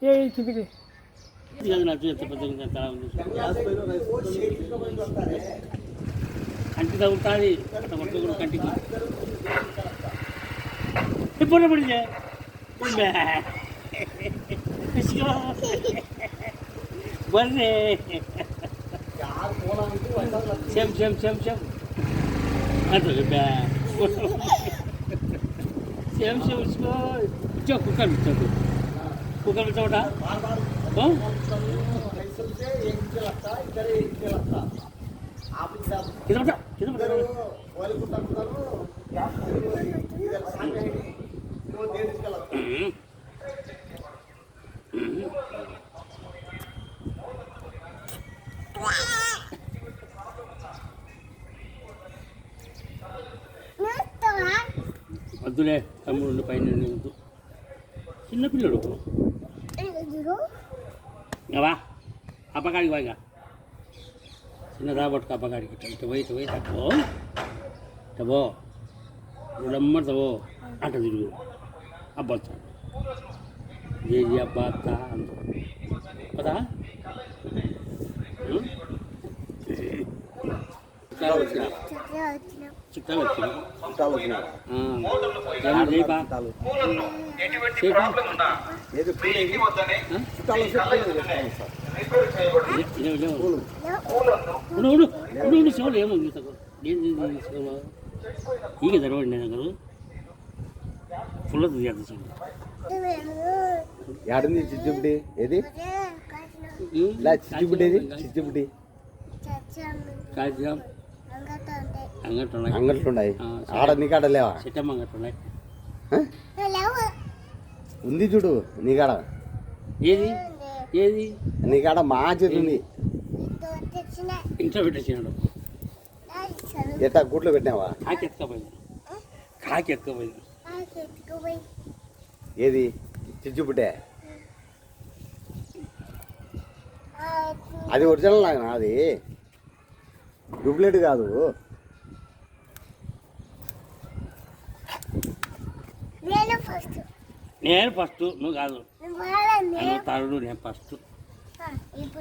ఏ కిందికి కంటి తగ్గుతుంది కూడా కంటికి ఇప్పుడు పడిందే బర్రే సేమ్ సేమ్ సేమ్ సేమ్ అంటే సేమ్ సేమ్ उसको जो कुकर में चल कुकर में चौड़ा तो किधर बता వద్దులే తమ్ముడు పైన వద్దు చిన్నపిల్లడు వా అప్పగాడికి వాయిగా చిన్నదా పట్టుకు అప్పగాడికి ఇటు పోయి తక్కువ తబో రమ్మ తబో అట్ట తిరుగు అబ్బా జేజీ అబ్బా అత్త అంత పదా చుట్టాలు వచ్చినా సేవలు ఏముంది ಈಗ ಧರ್ಮಣ್ಣ ನಗರು ఫుల్ ఏడుంది చిచ్చుబుడి ఏది ఇలా చిచ్చుబుడి ఏది చిచ్చుబుడి కాజ్యం అంగట్లు ఉన్నాయి ఆడ నీకాడ లేవా సిట్టమ్మ అంగట్లు ఉన్నాయి ఉంది చూడు నీకాడ ఏది ఏది నీకాడ మా చేతి ఉంది ఇంట్లో పెట్టేసినాడు ఎట్టా గూట్లో పెట్టినావా కాకి ఎత్తుకపోయింది ఏది చిచ్చుబుడ్డే అది ఒరిజినల్ లాగా అది డూప్లికేట్ కాదు నేను ఫస్ట్ నువ్వు కాదు తరుడు నేను ఫస్ట్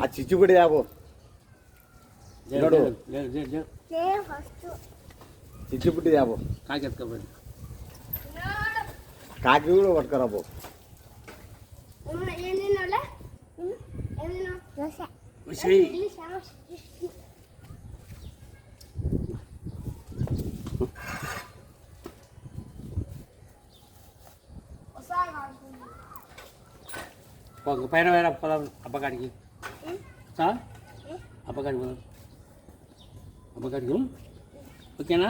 ఆ చిచ్చుబుడి యాబో చిచ్చుబుడ్డి యాబో కాకి ఎత్తుకపోయింది కాకి కూడా పట్టుకురాబో పైన వేరే పదాం అబ్బగాడికి అబ్బగాడికి పోదాం అబ్బగాడికి ఓకేనా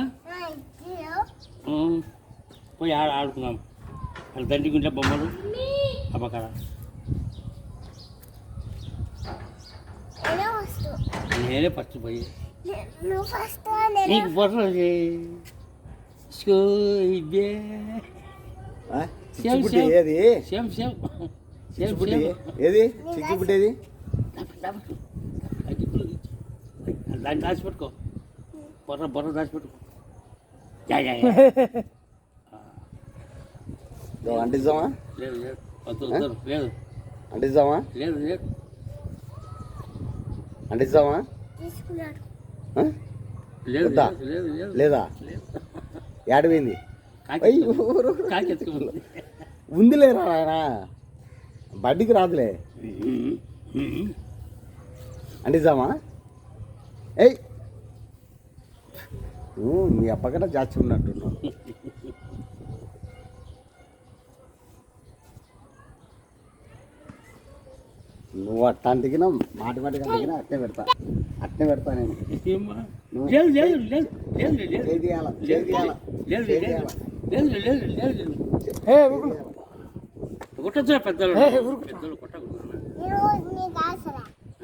పోయి ఆడుకుందాం వాళ్ళ తండ్రి గుంటే బొమ్మలు అబ్బకాడ నేనే ఫస్ట్ పోయి నీకు ఫోటో ఏది సేమ్ సేమ్ ఏది చిచ్చుబుడ్డి ఏది దాన్ని దాచిపెట్టుకో బొర్ర దాచిపెట్టుకో అంటిద్దామా లేదు లేదు వద్దు లేదు అంటిద్దామా లేదు లేదు అంటిద్దామా లేదు లేదా ఏడపోయింది కాకి ఎత్తుకుంది ఉందిలేరా ఆయన బడ్డీకి రాదులే అంటిద్దామా ఏయ్ మీ అప్పగట జాచి ఉన్నట్టున్నావు నువ్వు అట్టాంటికినా మాటి అట్నే పెడతా నేను కొట్టచ్చు పెద్దలు పెద్దలు కొట్టకూడదు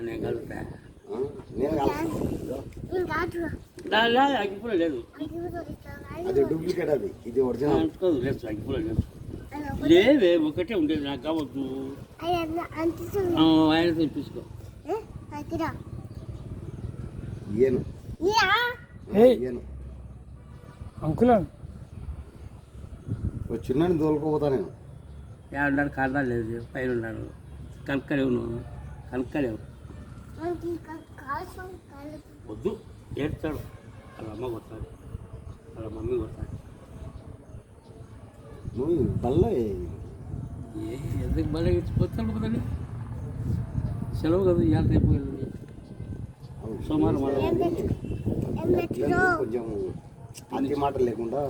నేను కలుగుతా అగ్గిపుల లేదు అది డూప్లికేట్ అది ఇది ఒరిజినల్ అంటుకోదు లేదు అగ్గిపుల లేదు లేవే ఒకటే ఉండేది నాకు కావద్దు ఆయన తెప్పించుకో అంకులా చిన్న తోలుకోపోతా నేను ఉన్నాడు కారణాలు లేదు పైన ఉన్నాడు కనక్కలేవు నువ్వు కనక్కలేవు వద్దు ఏడ్చాడు వాళ్ళ అమ్మ కొడతాడు వాళ్ళ మమ్మీ కొడతాడు నువ్వు బల్ల ఎందుకు బాగా ఇచ్చిపోతాడు కదండి సెలవు కదా ఇవాళ రేపు వెళ్ళండి సోమవారం కొంచెం అతి మాట లేకుండా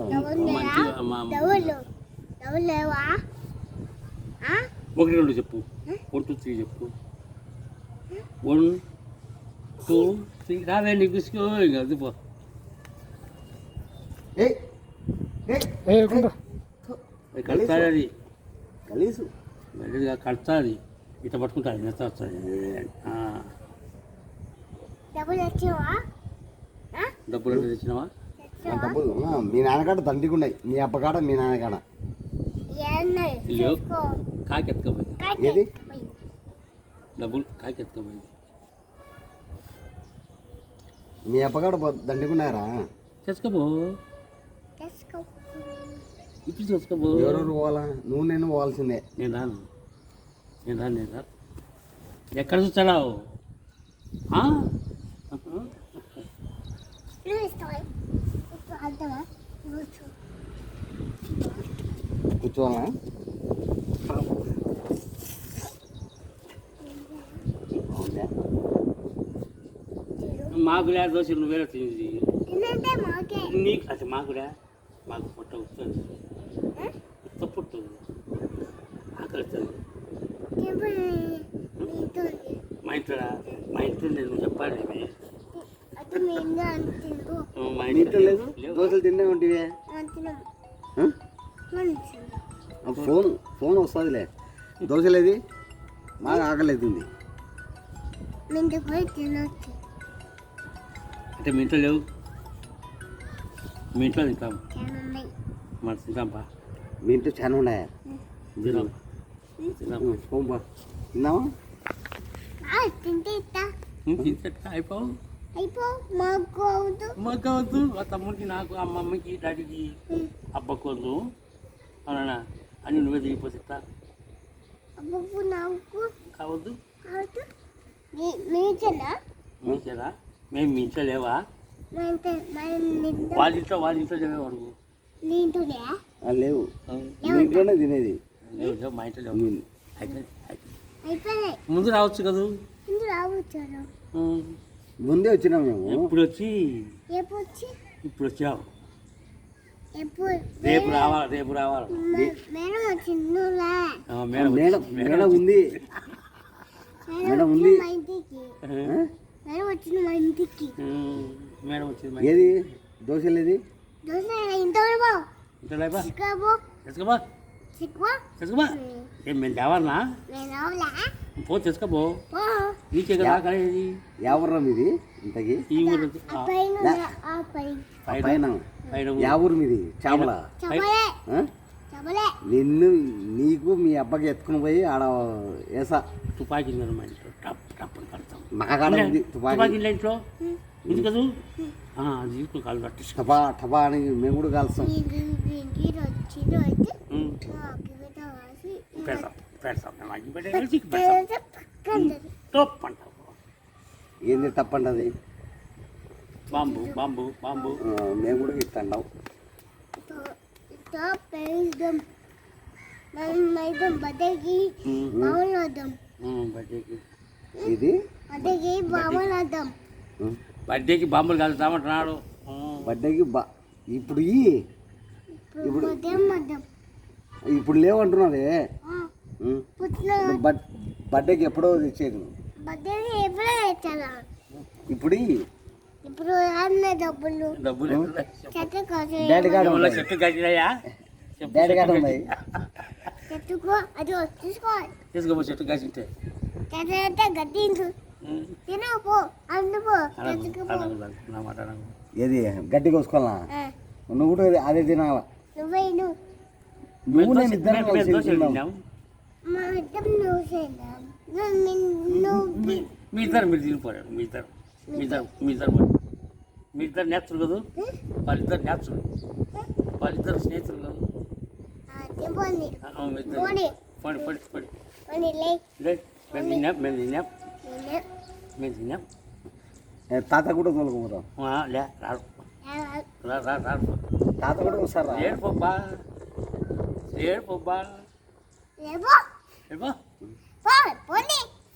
ఒకటి రెండు చెప్పు 1 2 3 చెప్పు 1 2 3 రావే నీకు తీసుకో ఇంకా అది పో కడతాది అది కలిసు మెల్లిగా కడతాది ఇట్లా పట్టుకుంటుంది మెత్త వస్తుంది డబ్బులు ఎంత తెచ్చినావా డబ్బులు మీ నాన్నకాడ దండిగా ఉన్నాయి మీ అప్పకాడ మీ నాన్నకాడ లేవు కాకి ఎత్తుకపోయింది ఏది డబ్బులు కాకి ఎత్తుకపోయింది మీ అప్పకాడ దండిగా ఉన్నారా తెచ్చుకోబో ఇప్పుడు తెచ్చుకోబో ఎవరెవరు పోవాలా నువ్వు నేను పోవాల్సిందే నేను రాను ఎక్కడ చూస్తాడావు కూర్చోవాలా మాకులే దోశ నువ్వు వేరే తినేది నీకు అది మాకులే మాకు పొట్ట వస్తుంది పుట్టుంది ఆకలిస్తుంది మా ఇంట్లో నేను చెప్పాలి మా ఇంట్లో లేదు దోశలు తిండే ఉంటివే ఫోన్ వస్తుందిలే దోశలేది బాగా ఆకలితుంది అంటే మీ ఇంట్లో లేవు మీ ఇంట్లో తింటాం మరి తింటాంపా మీ ఇంట్లో చాలా ఉన్నాయా తిన్నాం తిన్నాం పోంపా తిన్నావా అయిపోవు మాకు అవద్దు మా తమ్ముడికి నాకు ఆ మమ్మీకి డాడీకి అబ్బకు వద్దు అవునా అని నువ్వే తిరిగిపోతా కావద్దు మీచేదా మేము మించలేవా వాళ్ళ ఇంట్లో చదివేవాడు లేవు మీ ఇంట్లోనే తినేది లేవు మా ఇంట్లో లేవు ముందు రావచ్చు కదా ముందే వచ్చినాం మేము ఇప్పుడు వచ్చావు రేపు రావాలి మేడం ఉంది మేడం వచ్చింది ఏది దోశలు ఏది తెచ్చుకోబా ఏం మేము తేవాలనా పో తెచ్చుకోబో నీకే కదా కలిసి ఎవరు మీది ఇంతకి ఈ ఊరు పైన యా ఊరు మీది చామల నిన్ను నీకు మీ అబ్బకి ఎత్తుకుని పోయి ఆడ వేసా తుపాకీ మా ఇంట్లో టప్ టప్ అని కడతాం నాకాడ ఉంది తుపాకీ ఇంట్లో ఉంది కదా తీసుకుని కాలు కట్టించు టపా టపా అని మేము కూడా కాల్స్తాం టప్ అంటావు ఏంది తప్పంటది బాంబు బాంబు బాంబు మేము కూడా ఇస్తాం ఇది బర్త్డేకి బాంబులు కలుస్తామంటున్నాడు బర్త్డేకి ఇప్పుడు ఇప్పుడు లేవంటున్నావే బర్త్డేకి ఎప్పుడో తెచ్చేది ఇప్పుడు డబ్బులు డాడీ కాడ చెట్టు కట్టినాయా డాడీ కాడ ఉన్నాయి తీసుకోబో చెట్టు కాసింటే ఏది గడ్డి కోసుకోవాలా నువ్వు కూడా అదే తినాలా నువ్వు నేను ఇద్దరం కలిసి తిందాం. మీ ఇద్దరు మీరు తినిపోయారు మీ ఇద్దరు నేర్చులు కదా వాళ్ళిద్దరు నేర్చులు వాళ్ళిద్దరు స్నేహితులు కదా పడి మేము తిన్నాం మేము తిన్నాం మేము తిన్నాం తాత కూడా తోలుకుపోతాం. లే రాడు రాడు తాత కూడా వస్తారా? లేడు పొబ్బా లేడు పొబ్బా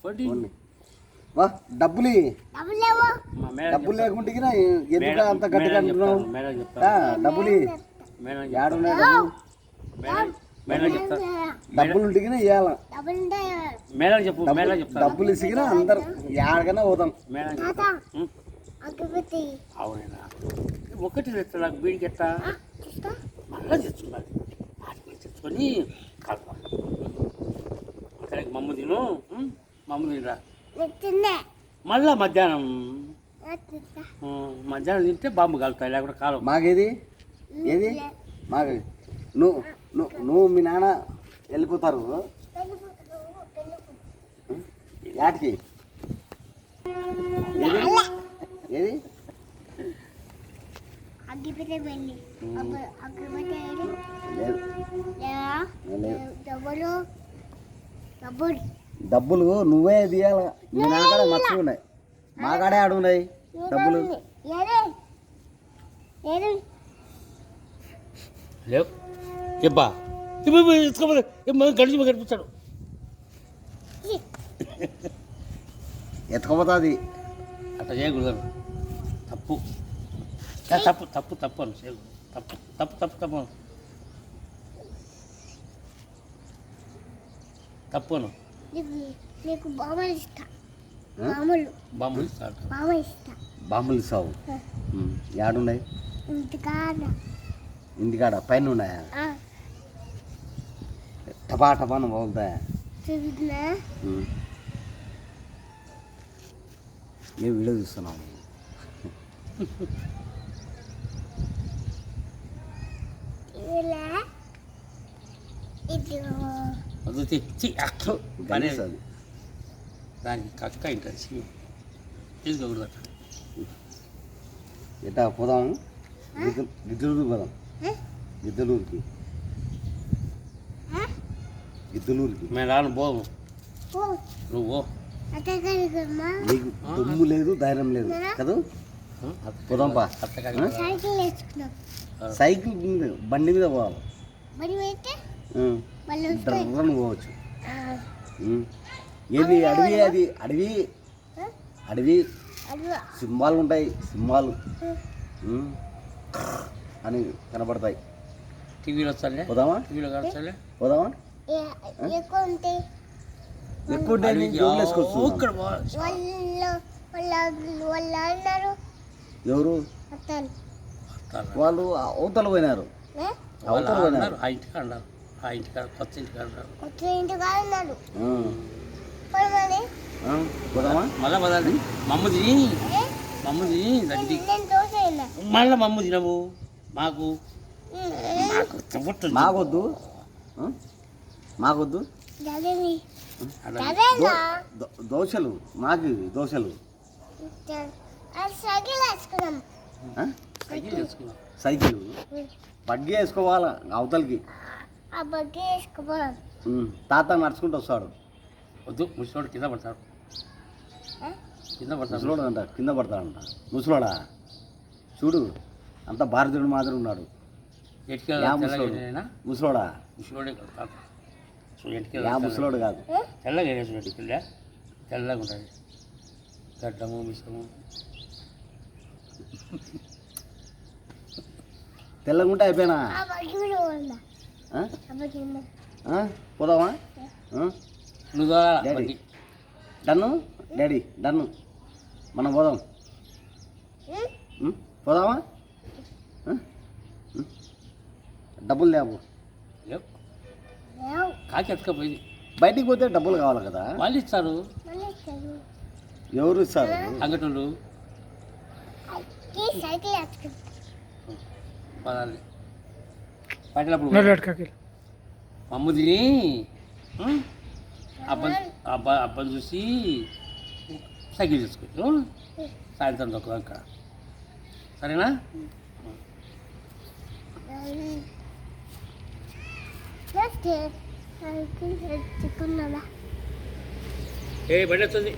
పొడి వా డబ్బులు డబ్బులు లేకుంటే ఎందుకు అంత గట్టిగా అంటున్నావు? డబ్బులు ఏడున్నాయి డబ్బులు ఉంటే ఇవ్వాల. మేడం చెప్పు మేడం చెప్తా డబ్బులు ఇసిగినా అందరు ఏడకన్నా పోతాం. మేడం అవునైనా ఒకటి తెస్తా బీడికి ఎట్టా మళ్ళా తెచ్చుకోవాలి తెచ్చుకొని కలపాలి. అక్కడికి మమ్మ తిను మమ్మ తినరా మళ్ళా మధ్యాహ్నం తింటే బాంబు కలుగుతాయి లేకపోతే కాలం. మాకేది ఏది మాకు నువ్వు మీ నాన్న వెళ్ళిపోతారు యాటికి ఏది డబ్బులు నువ్వే తీయాలి. మీ నాన్నకాడ మర్చిపోయినాయి మా కాడే ఆడున్నాయి డబ్బులు. లేవు చెప్పా తీసుకోపోతే గడిచి కనిపిస్తాడు ఎత్తుకోపోతుంది. అట్లా చేయకూడదు తప్పు తప్పు తప్పు తప్పు అను తప్పు తప్పు తప్పు తప్పు అను తప్పు అను బాంబులు ఇస్తాడు బాంబులు ఇస్తావు ఏడున్నాయి? ఇంటికాడ పైన ఉన్నాయా? టపా టపాను బాగుంటాయా? మేము వీడియో చూస్తున్నాము. దానికి కక్క ఇంట్రెస్ట్ తీసుకోకూడదు అట్లా. ఎట్టా పోదాము గిద్దలూరుకి పోదాం. గిద్దలూరుకి మేము రాను పోము నువ్వు నీకు దమ్ము లేదు ధైర్యం లేదు కదా. పోదాంపా. సైకిల్ బండి మీద పోవాలి. డ్రర్రను పోవచ్చు. ఏది అడవి అది అడవి సింహాలు ఉంటాయి. సింహాలు అని కనబడతాయి. టీవీలో వస్తాలే పోదామా? టీవీలో కనబడతాలే పోదామా? ఎక్కువ ఎవరు వాళ్ళు అవతల పోయినారు. అవతల పోయినారు. ఆ ఇంటికి అన్నారు ఆ ఇంటికాడ కొత్త ఇంటికాడ అన్నారు. పోదామా? మళ్ళా పదాలి మమ్మది దగ్గర మళ్ళీ మమ్మ తినము మాకు మాకొద్దు మాకొద్దు దోశలు మాకు దోశలు సైకిల్ బగ్గి వేసుకోవాలా అవతలకి. తాత నడుచుకుంటూ వస్తాడు. వద్దు ముసలోడు కింద పడతాడు ముసలోడు అంట కింద పడతాడంట. ముసలోడా చూడు అంత భారతీయుడు మాదిరి ఉన్నాడు. ముసలోడా ముసలోడు కాదు తెల్లగా వేసినట్టుకెళ్ళా తెల్లగా ఉంటుంది గడ్డము మిసము తెల్లగా ఉంటే అయిపోయినా. పోదామా? నువ్వు డాడీ డన్ను డాడీ డన్ను మనం పోదాం. పోదామా? డబ్బులు లేవు. కాకి ఎత్తుకపోయింది. బయటికి పోతే డబ్బులు కావాలి కదా. వాళ్ళు ఇస్తారు. ఎవరు ఇస్తారు? అంగటోళ్ళు పదాలి పట్టినప్పుడు మమ్మ తిని అబ్బాయి చూసి సైకిల్ తీసుకోవచ్చు సాయంత్రం దొక్కదాకా. సరేనా? ఏ బండి వస్తుంది